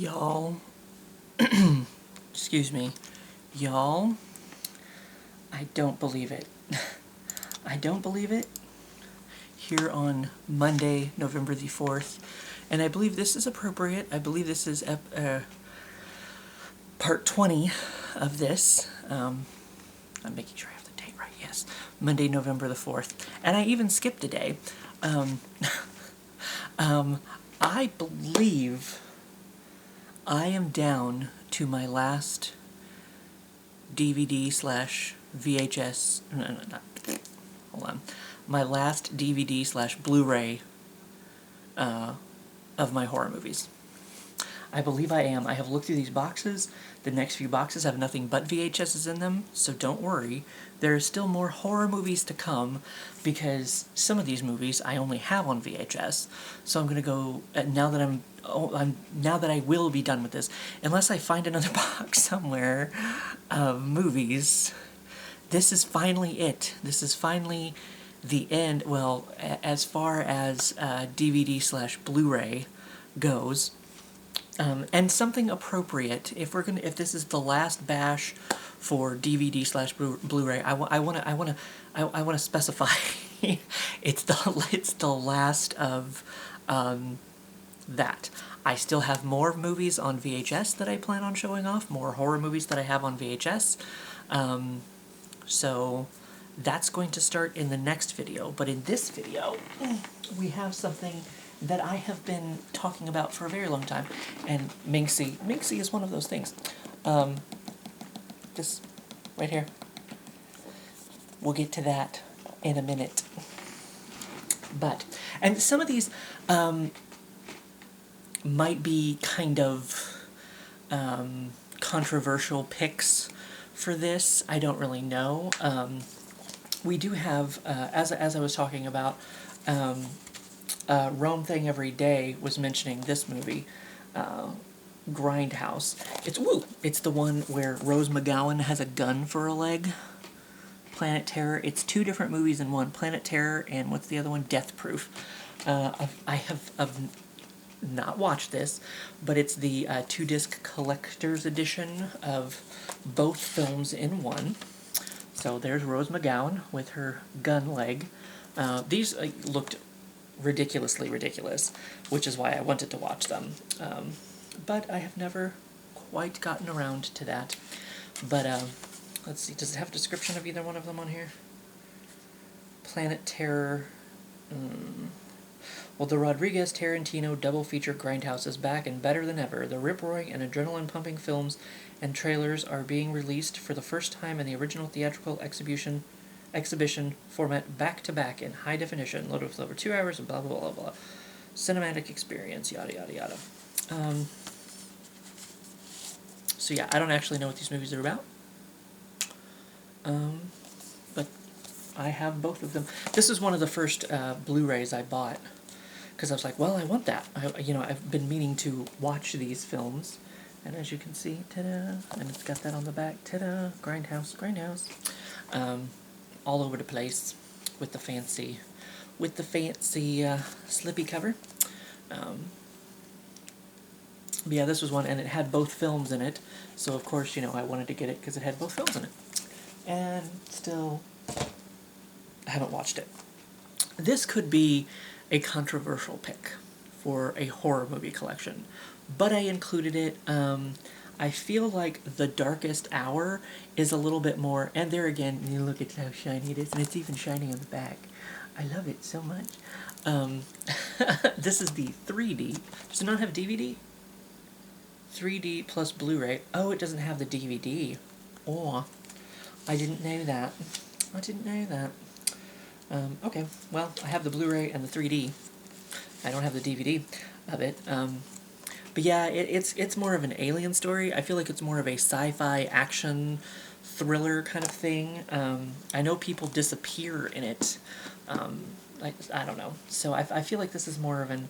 Y'all, excuse me, y'all, I don't believe it. I don't believe it. Here on Monday, November the 4th, and I believe this is appropriate. I believe this is part 20 of this. I'm making sure I have the date right, yes. Monday, November the 4th. And I even skipped a day. I believe I am down to my last DVD slash VHS. No, not. Hold on. My last DVD slash Blu-ray of my horror movies. I believe I am. I have looked through these boxes. The next few boxes have nothing but VHSs in them, so don't worry. There are still more horror movies to come because some of these movies I only have on VHS. So I'm gonna go now that I will be done with this, unless I find another box somewhere of movies. This is finally it. This is finally the end. Well, as far as DVD slash Blu-ray goes. And something appropriate. If this is the last bash for DVD slash Blu-ray, I want to specify it's the last of that. I still have more movies on VHS that I plan on showing off, more horror movies that I have on VHS. So that's going to start in the next video. But in this video, we have something that I have been talking about for a very long time, and Minxie is one of those things. This right here. We'll get to that in a minute. And some of these might be kind of controversial picks for this. I don't really know. We do have, as I was talking about, Rome Thing Every Day was mentioning this movie, Grindhouse. It's the one where Rose McGowan has a gun for a leg. Planet Terror. It's two different movies in one. Planet Terror and what's the other one? Death Proof. I have not watched this, but it's the 2-disc collector's edition of both films in one. So there's Rose McGowan with her gun leg. These looked ridiculously ridiculous, which is why I wanted to watch them. But I have never quite gotten around to that. But let's see, does it have a description of either one of them on here? Planet Terror. Well, the Rodriguez-Tarantino double feature Grindhouse is back and better than ever. The rip-roaring and adrenaline-pumping films and trailers are being released for the first time in the original theatrical exhibition format back-to-back in high definition, loaded with over 2 hours of blah, blah, blah, blah. Cinematic experience, yada, yada, yada. So yeah, I don't actually know what these movies are about. But I have both of them. This is one of the first Blu-rays I bought, because I was like, well, I want that. I've been meaning to watch these films. And as you can see, ta-da, and it's got that on the back, ta-da, Grindhouse. All over the place with the fancy slippy cover. But yeah, this was one, and it had both films in it, so of course, I wanted to get it because it had both films in it. And still, I haven't watched it. This could be a controversial pick for a horror movie collection, but I included it. I feel like The Darkest Hour is a little bit more, and there again, you look at how shiny it is, and it's even shiny on the back. I love it so much. This is the 3D. Does it not have DVD? 3D plus Blu-ray. Oh, it doesn't have the DVD. Oh, I didn't know that. Okay, well, I have the Blu-ray and the 3D. I don't have the DVD of it. But yeah, it's more of an alien story. I feel like it's more of a sci-fi action thriller kind of thing. I know people disappear in it. I don't know. So I feel like this is more of an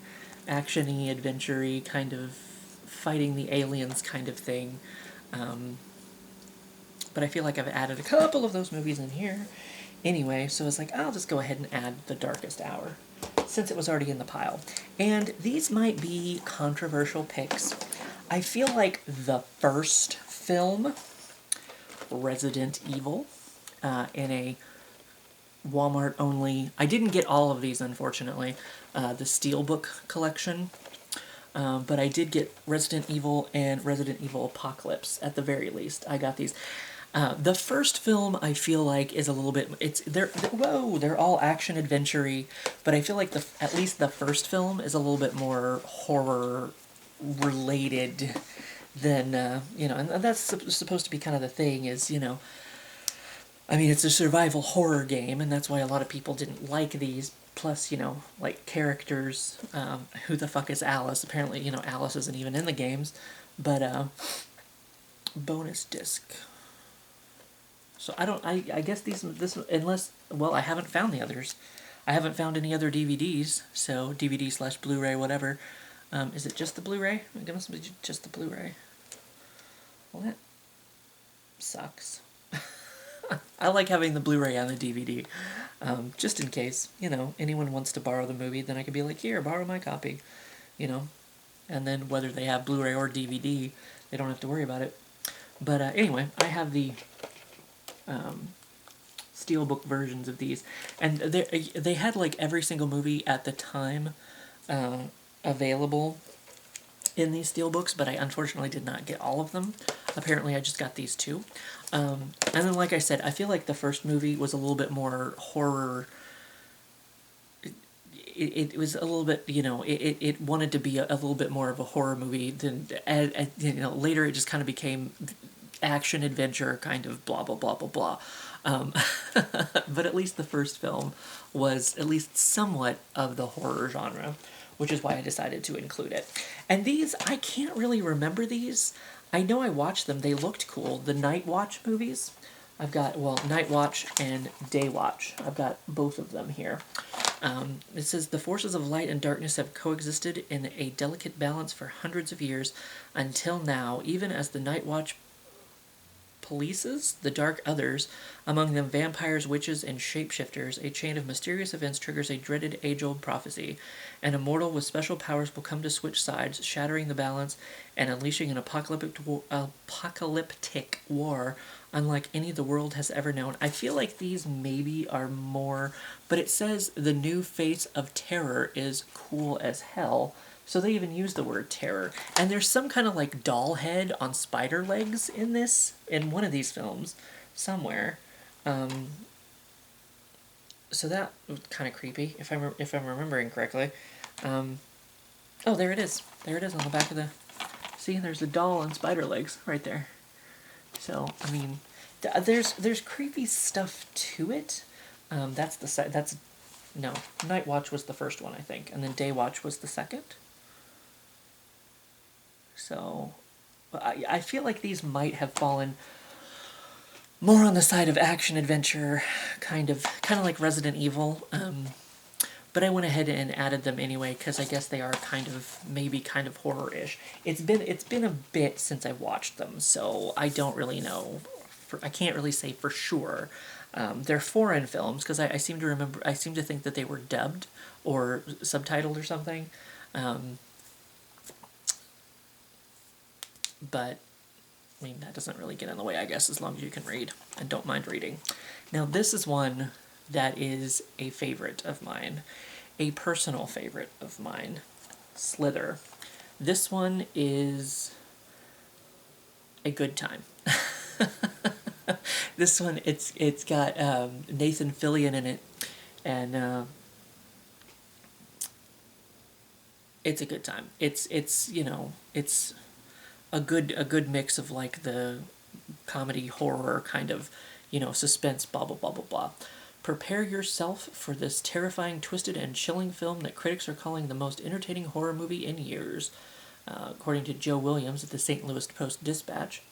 action-y, adventure-y kind of fighting the aliens kind of thing. But I feel like I've added a couple of those movies in here anyway, so it's like, I'll just go ahead and add The Darkest Hour, since it was already in the pile. And these might be controversial picks. I feel like the first film, Resident Evil, in a Walmart only. I didn't get all of these, unfortunately, the Steelbook collection, but I did get Resident Evil and Resident Evil Apocalypse at the very least. I got these. The first film I feel like is a little bit they're all action adventure-y, but I feel like at least the first film is a little bit more horror related than and that's supposed to be kind of the thing is I mean, it's a survival horror game, and that's why a lot of people didn't like these. Plus, like characters, who the fuck is Alice? Apparently, Alice isn't even in the games. But, bonus disc. So I guess unless, well, I haven't found the others. I haven't found any other DVDs, so DVD/Blu-ray, whatever. Is it just the Blu-ray? It must be just the Blu-ray. Well, that sucks. I like having the Blu-ray and the DVD, just in case, anyone wants to borrow the movie, then I could be like, here, borrow my copy, and then whether they have Blu-ray or DVD, they don't have to worry about it. But anyway, I have the Steelbook versions of these, and they had like every single movie at the time available in these steelbooks, but I unfortunately did not get all of them. Apparently, I just got these two. And then, like I said, I feel like the first movie was a little bit more horror. It was a little bit, it wanted to be a little bit more of a horror movie than, later it just kind of became action adventure kind of blah, blah, blah, blah, blah. But at least the first film was at least somewhat of the horror genre, which is why I decided to include it. And these, I can't really remember these. I know I watched them. They looked cool. The Night Watch movies. I've got, Night Watch and Day Watch. I've got both of them here. It says, the forces of light and darkness have coexisted in a delicate balance for hundreds of years until now, even as the Night Watch polices the dark others, among them vampires, witches, and shapeshifters. A chain of mysterious events triggers a dreaded age-old prophecy. An immortal with special powers will come to switch sides, shattering the balance and unleashing an apocalyptic war unlike any the world has ever known. I feel like these maybe are more, but it says the new face of terror is cool as hell. So they even use the word terror. And there's some kind of like doll head on spider legs in one of these films, somewhere. So that was kind of creepy, if I'm remembering correctly. Oh, there it is. There it is on the back of the... See, there's a doll on spider legs right there. So, I mean, there's creepy stuff to it. No, Night Watch was the first one, I think, and then Day Watch was the second. So, I feel like these might have fallen more on the side of action-adventure, kind of like Resident Evil, but I went ahead and added them anyway, because I guess they are maybe kind of horror-ish. It's been a bit since I've watched them, so I don't really know, I can't really say for sure. They're foreign films, because I seem to think that they were dubbed, or subtitled or something, but, I mean, that doesn't really get in the way, I guess, as long as you can read and don't mind reading. Now, this is one that is a favorite of mine, a personal favorite of mine, Slither. This one is a good time. This one, it's got Nathan Fillion in it, and it's a good time. It's a good mix of like the comedy horror kind of, suspense, blah blah blah blah blah. Prepare yourself for this terrifying, twisted, and chilling film that critics are calling the most entertaining horror movie in years, according to Joe Williams at the St. Louis Post-Dispatch.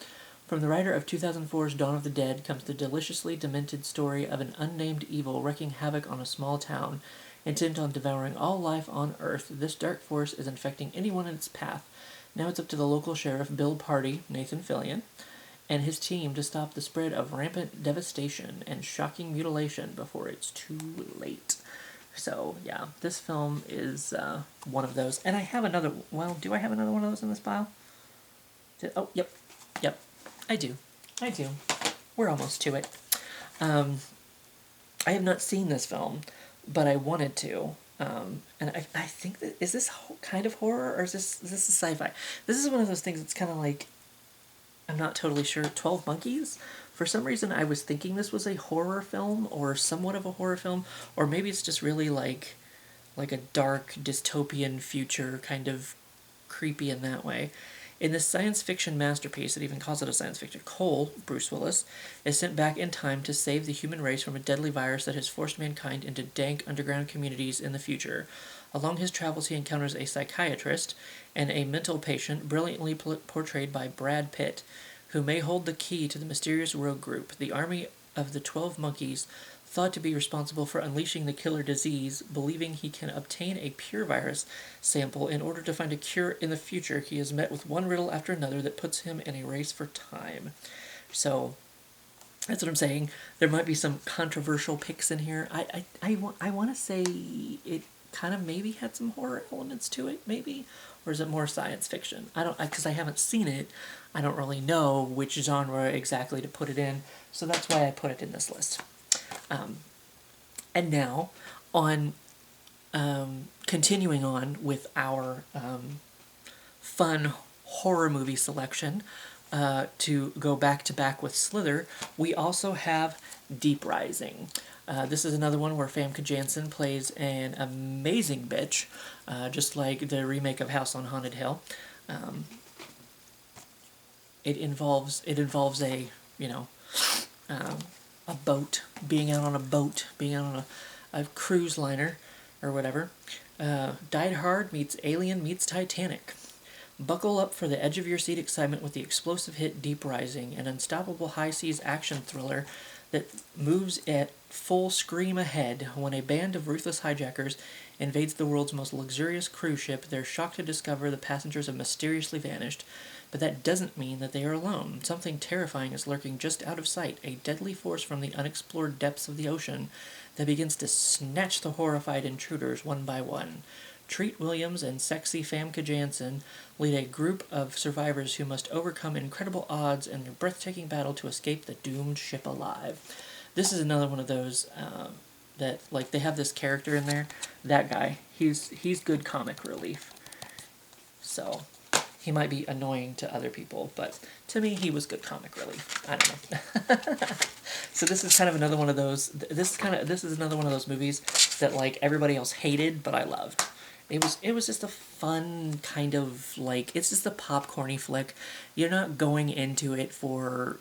From the writer of 2004's Dawn of the Dead comes the deliciously demented story of an unnamed evil wreaking havoc on a small town. Intent on devouring all life on Earth, this dark force is infecting anyone in its path. Now it's up to the local sheriff, Bill Party, Nathan Fillion, and his team to stop the spread of rampant devastation and shocking mutilation before it's too late. So, yeah, this film is one of those. And I have another... Well, do I have another one of those in this pile? Oh, yep, yep. I do. I do. We're almost to it. I have not seen this film, but I wanted to. And I think that is this kind of horror or is this a sci-fi? This is one of those things that's kind of like I'm not totally sure. 12 Monkeys? For some reason, I was thinking this was a horror film or somewhat of a horror film, or maybe it's just really like a dark dystopian future, kind of creepy in that way. In this science fiction masterpiece, it even calls it a science fiction, Cole, Bruce Willis, is sent back in time to save the human race from a deadly virus that has forced mankind into dank underground communities in the future. Along his travels, he encounters a psychiatrist and a mental patient, brilliantly portrayed by Brad Pitt, who may hold the key to the mysterious rogue group, the Army of the 12 Monkeys, thought to be responsible for unleashing the killer disease. Believing he can obtain a pure virus sample in order to find a cure in the future, he is met with one riddle after another that puts him in a race for time. So, that's what I'm saying. There might be some controversial picks in here. I want to say it kind of maybe had some horror elements to it, maybe? Or is it more science fiction? I don't, because I haven't seen it, I don't really know which genre exactly to put it in, so that's why I put it in this list. And now, on continuing on with our fun horror movie selection, to go back to back with Slither, we also have Deep Rising. This is another one where Famke Janssen plays an amazing bitch, just like the remake of House on Haunted Hill. It involves a a boat, being out on a boat, being out on a cruise liner or whatever. Die Hard meets Alien meets Titanic. Buckle up for the edge of your seat excitement with the explosive hit Deep Rising, an unstoppable high seas action thriller that moves at full scream ahead when a band of ruthless hijackers invades the world's most luxurious cruise ship. They're shocked to discover the passengers have mysteriously vanished, but that doesn't mean that they are alone. Something terrifying is lurking just out of sight, a deadly force from the unexplored depths of the ocean that begins to snatch the horrified intruders one by one. Treat Williams and sexy Famke Janssen lead a group of survivors who must overcome incredible odds in their breathtaking battle to escape the doomed ship alive. This is another one of those that, like, they have this character in there. That guy, he's good comic relief. So, he might be annoying to other people, but to me, he was good comic relief. I don't know. So this is kind of another one of those. This is another one of those movies that, like, everybody else hated, but I loved. It was just a fun kind of, like, it's just a popcorny flick. You're not going into it for,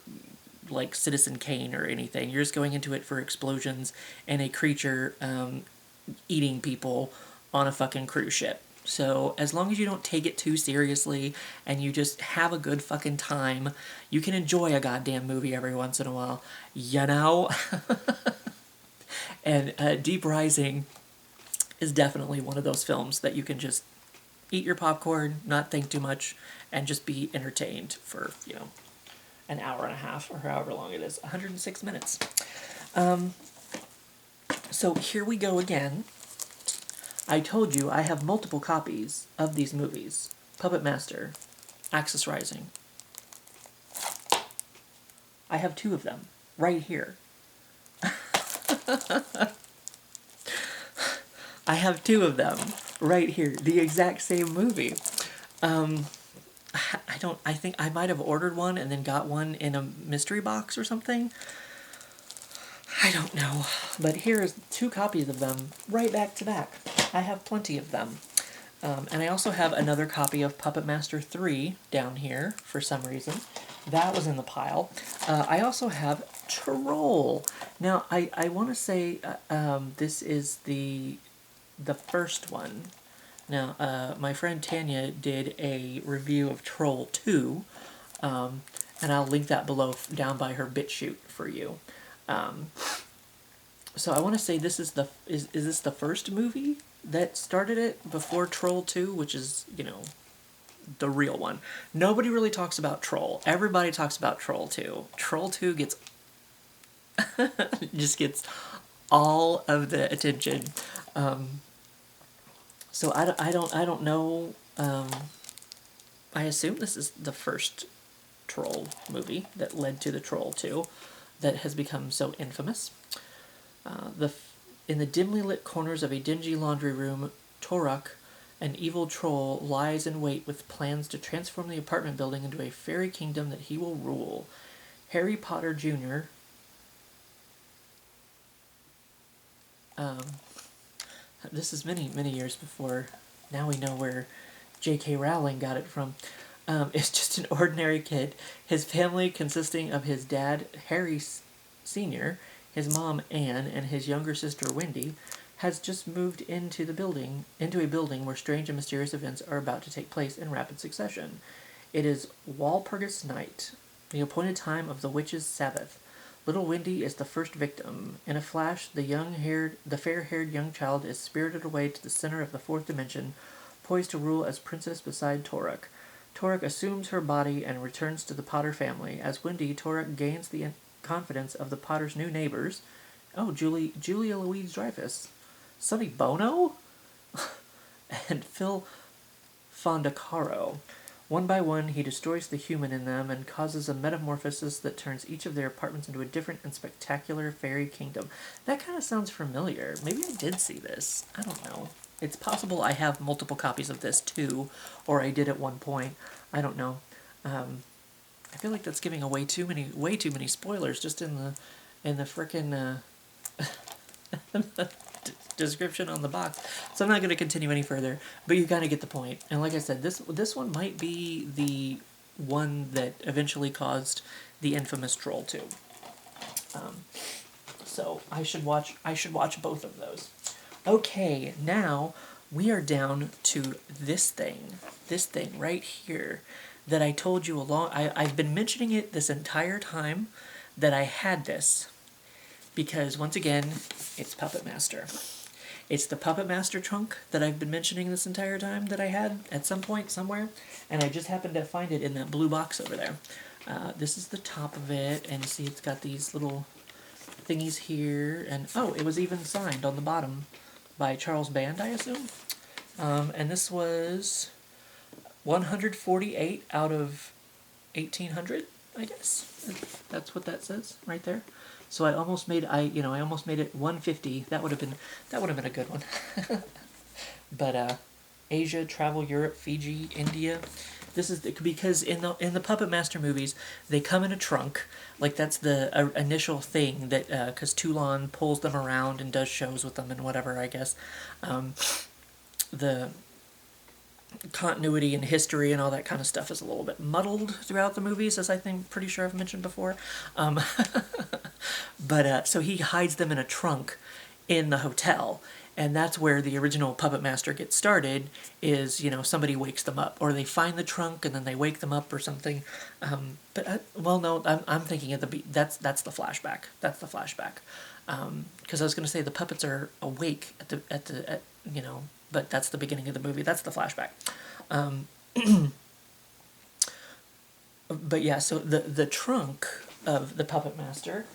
like, Citizen Kane or anything. You're just going into it for explosions and a creature eating people on a fucking cruise ship. So as long as you don't take it too seriously and you just have a good fucking time, you can enjoy a goddamn movie every once in a while. You know? And Deep Rising is definitely one of those films that you can just eat your popcorn, not think too much, and just be entertained for, an hour and a half or however long it is. 106 minutes. So here we go again. I told you I have multiple copies of these movies. Puppet Master, Axis Rising. I have 2 of them right here. I have 2 of them right here, the exact same movie. I think I might have ordered one and then got one in a mystery box or something. I don't know. But here's 2 copies of them right back to back. I have plenty of them. And I also have another copy of Puppet Master 3 down here for some reason. That was in the pile. I also have Troll. Now, I want to say this is the first one. Now, my friend Tanya did a review of Troll 2, and I'll link that below down by her BitChute for you. So I want to say this is is this the first movie that started it before Troll 2, which is, the real one. Nobody really talks about Troll. Everybody talks about Troll 2. Troll 2 gets just gets all of the attention. So I don't know. I assume this is the first Troll movie that led to the Troll 2 that has become so infamous. In the dimly lit corners of a dingy laundry room, Toruk, an evil troll, lies in wait with plans to transform the apartment building into a fairy kingdom that he will rule. Harry Potter Jr. This is many, many years before. Now we know where J.K. Rowling got it from. Is just an ordinary kid. His family, consisting of his dad, Harry Sr., his mom, Anne, and his younger sister, Wendy, has just moved into a building where strange and mysterious events are about to take place in rapid succession. It is Walpurgis Night, the appointed time of the witch's Sabbath. Little Wendy is the first victim. In a flash, the fair-haired young child is spirited away to the center of the fourth dimension, poised to rule as princess beside Toruk. Toruk assumes her body and returns to the Potter family. As Wendy, Toruk gains the confidence of the Potter's new neighbors. Oh, Julia Louise-Dreyfus. Sonny Bono? And Phil Fondacaro. One by one, he destroys the human in them and causes a metamorphosis that turns each of their apartments into a different and spectacular fairy kingdom. That kind of sounds familiar. Maybe I did see this. I don't know. It's possible I have multiple copies of this too, or I did at one point. I don't know. I feel like that's giving away way too many spoilers just in the frickin' description on the box. So I'm not going to continue any further, but you kind of get the point. And like I said, this one might be the one that eventually caused the infamous Troll 2. So I should watch both of those. Okay, now we are down to this thing right here that I told you I've been mentioning it this entire time that I had this, because once again, it's Puppet Master. It's the Puppet Master trunk that I've been mentioning this entire time that I had at some point somewhere, and I just happened to find it in that blue box over there. This is the top of it, and see it's got these little thingies here, and oh, it was even signed on the bottom by Charles Band, I assume. And this was 148 out of 1800, I guess. That's what that says right there. So I almost made it 150. That would have been a good one. But Asia, travel, Europe, Fiji, India. This is because in the Puppet Master movies, they come in a trunk. Like that's the initial thing that because Toulon pulls them around and does shows with them and whatever, I guess. The continuity and history and all that kind of stuff is a little bit muddled throughout the movies, as I think pretty sure I've mentioned before. But so he hides them in a trunk in the hotel, and that's where the original Puppet Master gets started. Is somebody wakes them up, or they find the trunk and then they wake them up or something. No, I'm thinking at that's the flashback. That's the flashback. Because I was going to say the puppets are awake but that's the beginning of the movie. That's the flashback. But yeah, so the trunk of the Puppet Master,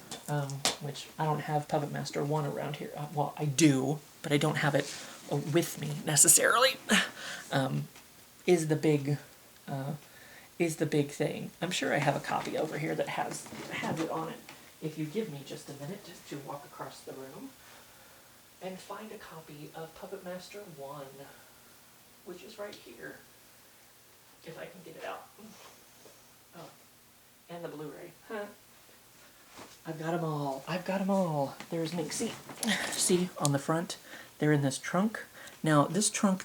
which I don't have Puppet Master 1 around here. Well, I do, but I don't have it with me necessarily. Is the big thing. I'm sure I have a copy over here that has it on it. If you give me just a minute just to walk across the room and find a copy of Puppet Master 1, which is right here, if I can get it out. Oh, and the Blu-ray. Huh. I've got them all. There's Nick. See, on the front, they're in this trunk. Now, this trunk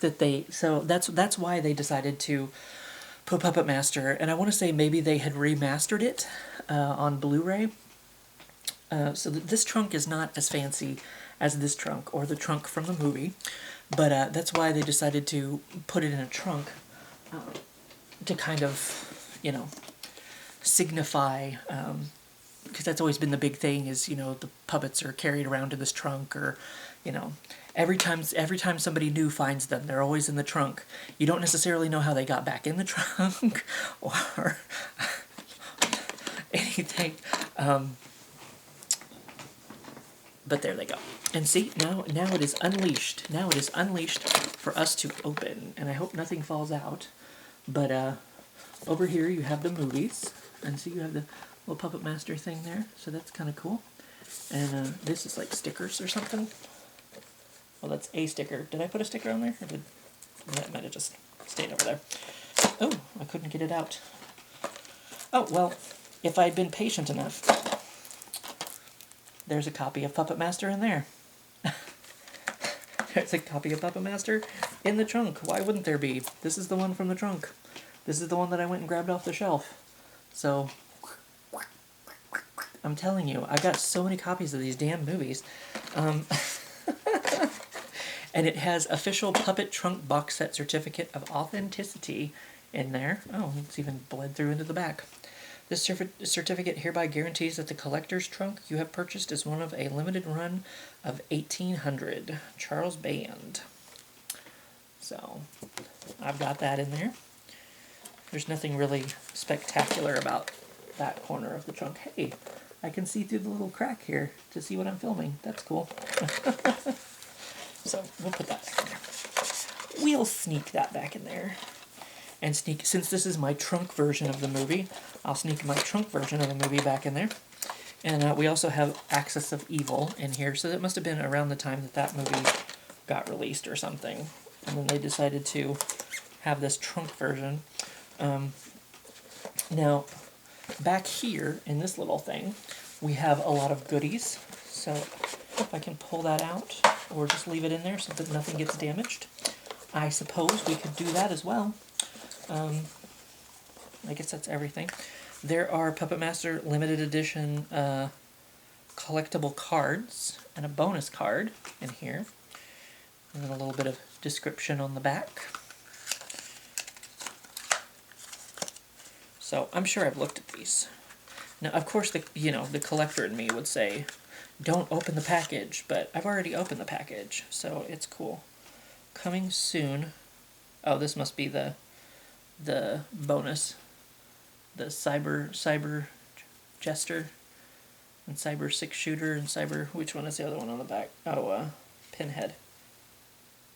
so that's why they decided to put Puppet Master, and I want to say maybe they had remastered it on Blu-ray. So this trunk is not as fancy as this trunk, or the trunk from the movie, but that's why they decided to put it in a trunk to kind of, signify, because that's always been the big thing is, the puppets are carried around in this trunk, or, every time somebody new finds them, they're always in the trunk. You don't necessarily know how they got back in the trunk, or anything, but there they go. And see, now it is unleashed. Now it is unleashed for us to open. And I hope nothing falls out. But over here you have the movies, and so you have the little Puppet Master thing there, so that's kind of cool. And this is like stickers or something. Well, that's a sticker. Did I put a sticker on there? Or did that might have just stayed over there. Oh, I couldn't get it out. Oh, well, if I'd been patient enough, there's a copy of Puppet Master in there. There's a copy of Puppet Master in the trunk. Why wouldn't there be? This is the one from the trunk. This is the one that I went and grabbed off the shelf. So, I'm telling you, I got so many copies of these damn movies. And it has official Puppet Trunk box set certificate of authenticity in there. Oh, it's even bled through into the back. This certificate hereby guarantees that the collector's trunk you have purchased is one of a limited run of 1800. Charles Band. So, I've got that in there. There's nothing really spectacular about that corner of the trunk. Hey, I can see through the little crack here to see what I'm filming. That's cool. So we'll put that back in there. We'll sneak that back in there. And sneak, since this is my trunk version of the movie, I'll sneak my trunk version of the movie back in there. And we also have Axis of Evil in here, so that must have been around the time that that movie got released or something. And then they decided to have this trunk version. Now, back here in this little thing, we have a lot of goodies. So if I can pull that out, or just leave it in there so that nothing gets damaged. I suppose we could do that as well. I guess that's everything. There are Puppet Master limited edition collectible cards and a bonus card in here. And then a little bit of description on the back. So I'm sure I've looked at these. Now, of course, the collector in me would say, don't open the package, but I've already opened the package, so it's cool. Coming soon. Oh, this must be the bonus. The Cyber Jester, and Cyber 6-shooter, and Cyber, which one is the other one on the back? Oh, Pinhead.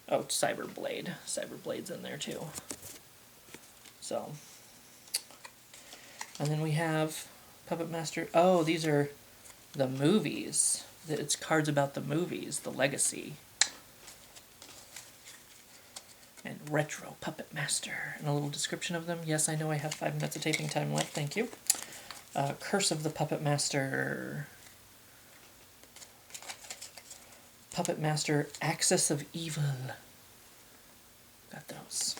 Oh, Cyber Blade. Cyber Blade's in there too. So, and then we have Puppet Master. Oh, these are the movies. It's cards about the movies, the legacy. And Retro Puppet Master. And a little description of them. Yes, I know I have 5 minutes of taping time left. Thank you. Curse of the Puppet Master. Puppet Master Axis of Evil. Got those.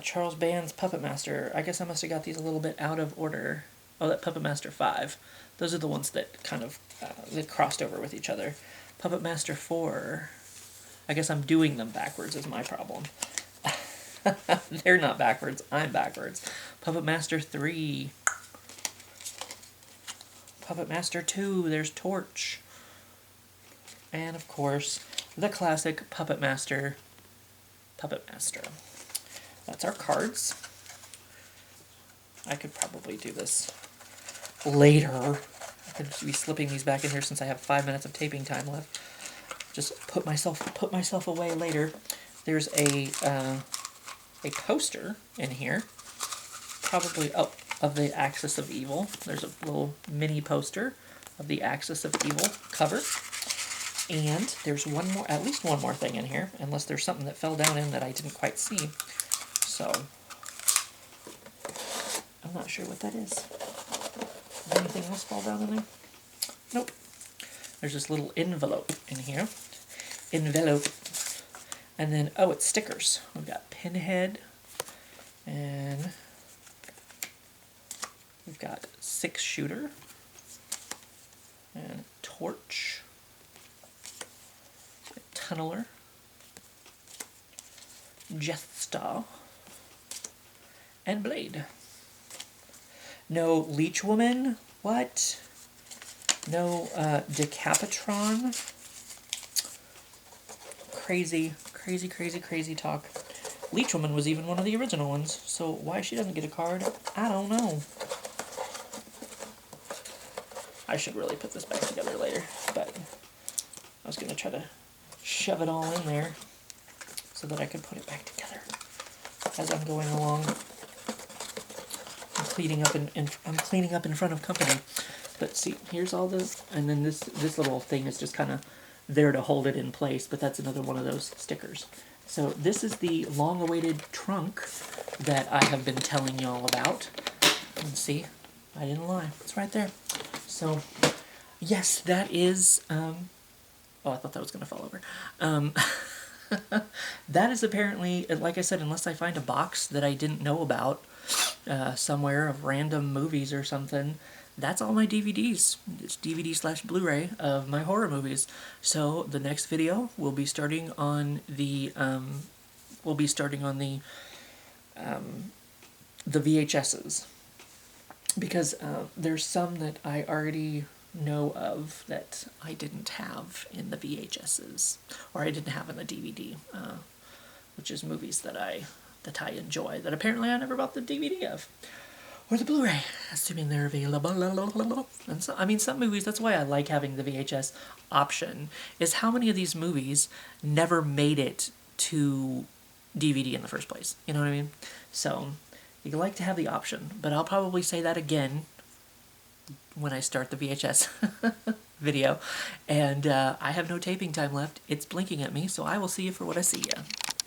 Charles Band's Puppet Master. I guess I must have got these a little bit out of order. Oh, that Puppet Master 5. Those are the ones that kind of that crossed over with each other. Puppet Master 4. I guess I'm doing them backwards is my problem. They're not backwards. I'm backwards. Puppet Master 3. Puppet Master 2. There's Torch. And, of course, the classic Puppet Master. Puppet Master. That's our cards. I could probably do this later. I could be slipping these back in here since I have 5 minutes of taping time left. Just put myself away later. There's a poster in here, probably of the Axis of Evil. There's a little mini poster of the Axis of Evil cover, and there's at least one more thing in here, unless there's something that fell down in that I didn't quite see. So I'm not sure what that is. Did anything else fall down in there? Nope. There's this little envelope in here. Envelope. And then, oh, it's stickers. We've got Pinhead. And we've got 6-shooter. And Torch. Tunneler. Jester. And Blade. No Leech Woman. What? No Decapitron. Crazy talk. Leech Woman was even one of the original ones, so why she doesn't get a card, I don't know. I should really put this back together later, but I was going to try to shove it all in there so that I could put it back together as I'm going along. cleaning up I'm cleaning up in front of company. But see, here's all the, and then this little thing is just kind of there to hold it in place, but that's another one of those stickers. So this is the long-awaited trunk that I have been telling y'all about. Let's see, I didn't lie, it's right there. So, yes, that is, oh, I thought that was going to fall over. That is apparently, like I said, unless I find a box that I didn't know about somewhere of random movies or something, that's all my DVDs. It's DVD/Blu-ray of my horror movies. So the next video will be starting on the VHSs, because there's some that I already know of that I didn't have in the VHSs, or I didn't have in the DVD, which is movies that I enjoy that apparently I never bought the DVD of. Or the Blu-ray, assuming they're available. And so, I mean, some movies, that's why I like having the VHS option, is how many of these movies never made it to DVD in the first place. You know what I mean? So, you like to have the option, but I'll probably say that again when I start the VHS video. And I have no taping time left. It's blinking at me, so I will see you for what I see ya.